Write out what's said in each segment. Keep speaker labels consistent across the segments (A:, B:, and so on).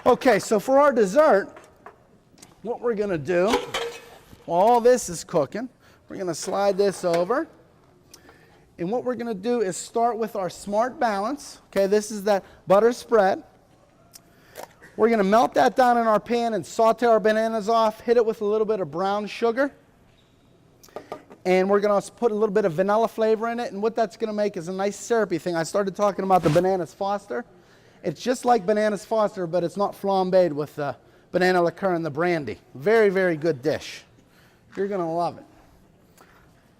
A: Okay, so for our dessert, what we're going to do, while all this is cooking, we're going to slide this over. And what we're going to do is start with our Smart Balance. Okay, this is that butter spread. We're going to melt that down in our pan and saute our bananas off, hit it with a little bit of brown sugar. And we're going to put a little bit of vanilla flavor in it. And what that's going to make is a nice syrupy thing. I started talking about the Bananas Foster. It's just like Bananas Foster, but it's not flambéed with the banana liqueur and the brandy. Very, very good dish. You're going to love it.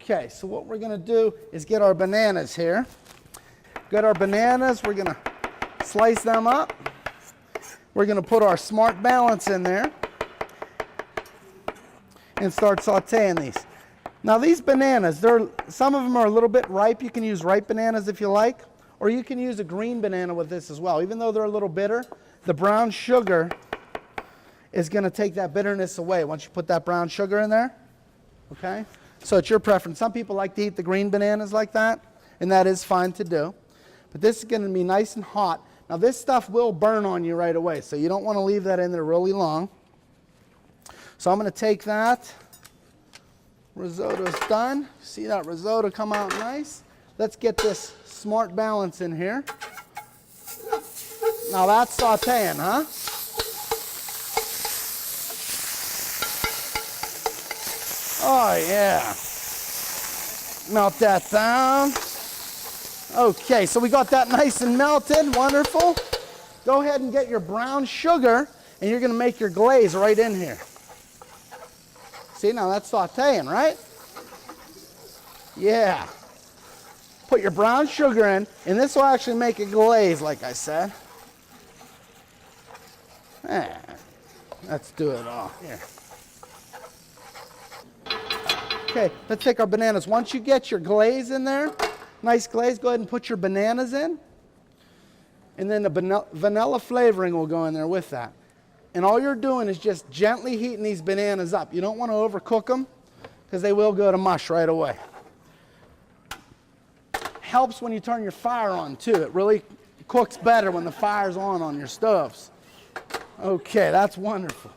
A: Okay, so what we're going to do is get our bananas here. Get our bananas. We're going to slice them up. We're going to put our Smart Balance in there and start sauteing these. Now these bananas, some of them are a little bit ripe. You can use ripe bananas if you like, or you can use a green banana with this as well. Even though they're a little bitter, the brown sugar is going to take that bitterness away once you put that brown sugar in there. Okay? So it's your preference. Some people like to eat the green bananas like that, and that is fine to do. But this is going to be nice and hot. Now this stuff will burn on you right away, so you don't want to leave that in there really long. So I'm going to take that. Risotto's done. See that risotto come out nice? Let's get this Smart Balance in here. Now that's sauteing, huh? Oh yeah. Melt that down. Okay, so we got that nice and melted. Wonderful. Go ahead and get your brown sugar, and you're going to make your glaze right in here. See, now that's sauteing, right? Yeah. Put your brown sugar in, and this will actually make a glaze, like I said. Let's do it all here. Okay, let's take our bananas. Once you get your glaze in there, nice glaze, go ahead and put your bananas in. And then the vanilla flavoring will go in there with that. And all you're doing is just gently heating these bananas up. You don't want to overcook them because they will go to mush right away. Helps when you turn your fire on too. It really cooks better when the fire's on your stoves. Okay, that's wonderful.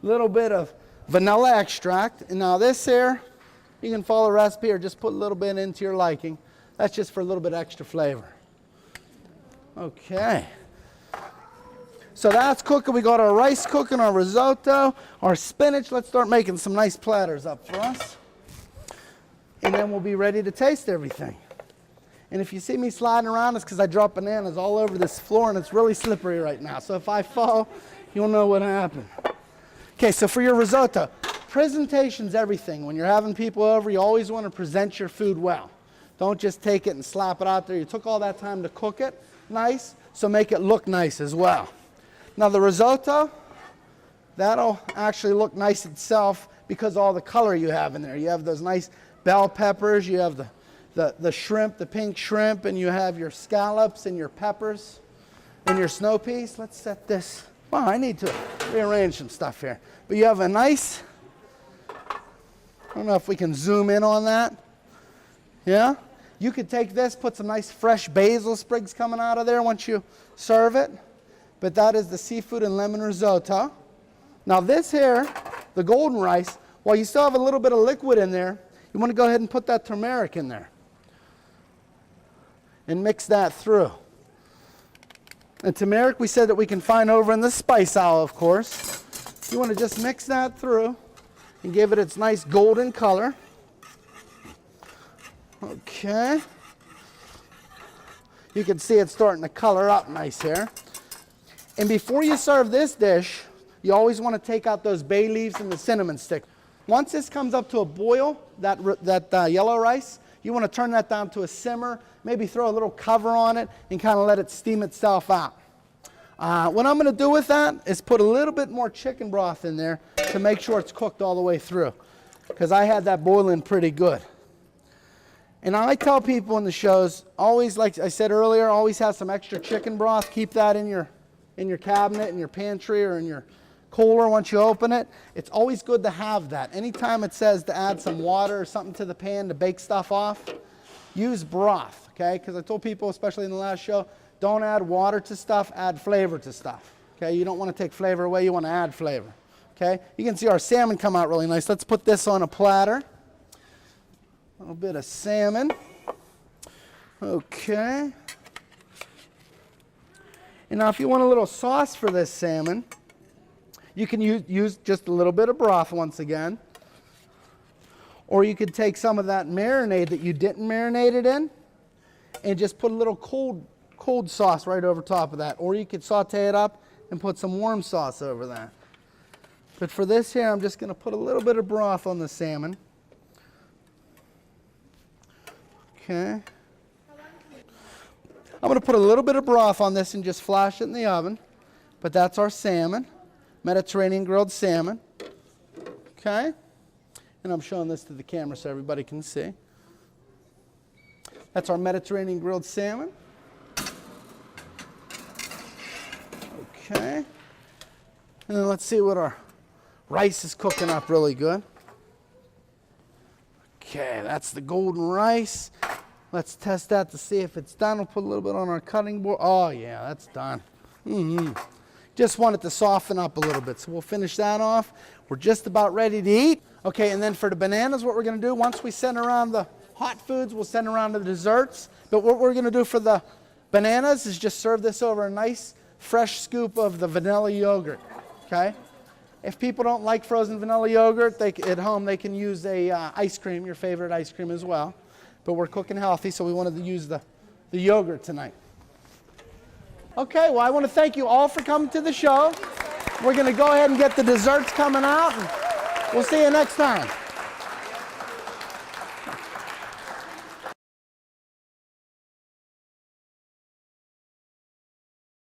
A: A little bit of vanilla extract. And now this here, you can follow the recipe or just put a little bit into your liking. That's just for a little bit extra flavor. Okay. So that's cooking. We got our rice cooking, our risotto, our spinach. Let's start making some nice platters up for us. And then we'll be ready to taste everything. And if you see me sliding around, it's because I dropped bananas all over this floor and it's really slippery right now. So if I fall, you'll know what happened. Okay, so for your risotto, presentation's everything. When you're having people over, you always want to present your food well. Don't just take it and slap it out there. You took all that time to cook it nice, so make it look nice as well. Now the risotto, that'll actually look nice itself because of all the color you have in there. You have those nice bell peppers, you have the shrimp, the pink shrimp, and you have your scallops and your peppers and your snow peas. Let's set this. Wow, I need to rearrange some stuff here. But you have a nice, I don't know if we can zoom in on that. Yeah? You could take this, put some nice fresh basil sprigs coming out of there once you serve it. But that is the seafood and lemon risotto. Now this here, the golden rice, while you still have a little bit of liquid in there, you want to go ahead and put that turmeric in there. And mix that through. And turmeric we said that we can find over in the spice aisle, of course. You want to just mix that through and give it its nice golden color. Okay. You can see it's starting to color up nice here. And before you serve this dish, you always want to take out those bay leaves and the cinnamon stick. Once this comes up to a boil, that yellow rice, you want to turn that down to a simmer, maybe throw a little cover on it and kind of let it steam itself out. What I'm going to do with that is put a little bit more chicken broth in there to make sure it's cooked all the way through, because I had that boiling pretty good. And I tell people in the shows, always, like I said earlier, always have some extra chicken broth. Keep that in your cabinet, in your pantry, or in your cooler once you open it. It's always good to have that. Anytime it says to add some water or something to the pan to bake stuff off, use broth, okay? Because I told people, especially in the last show, don't add water to stuff, add flavor to stuff, Okay, you don't want to take flavor away, you want to add flavor. Okay, you can see our salmon come out really nice. Let's put this on a platter. A little bit of salmon. Okay. And now if you want a little sauce for this salmon, you can use just a little bit of broth once again. Or you could take some of that marinade that you didn't marinate it in and just put a little cold sauce right over top of that. Or you could saute it up and put some warm sauce over that. But for this here, I'm just going to put a little bit of broth on the salmon. Okay. I'm going to put a little bit of broth on this and just flash it in the oven. But that's our salmon, Mediterranean grilled salmon. Okay. And I'm showing this to the camera so everybody can see. That's our Mediterranean grilled salmon. Okay. And then let's see what our rice is cooking up really good. Okay, that's the golden rice. Let's test that to see if it's done. We'll put a little bit on our cutting board. Oh yeah, that's done. Just want it to soften up a little bit. So we'll finish that off. We're just about ready to eat. Okay, and then for the bananas, what we're going to do, once we send around the hot foods, we'll send around the desserts. But what we're going to do for the bananas is just serve this over a nice fresh scoop of the vanilla yogurt. Okay? If people don't like frozen vanilla yogurt, at home they can use a ice cream, your favorite ice cream as well. But we're cooking healthy, so we wanted to use the yogurt tonight. Okay, well, I want to thank you all for coming to the show. We're going to go ahead and get the desserts coming out, and we'll see you next time.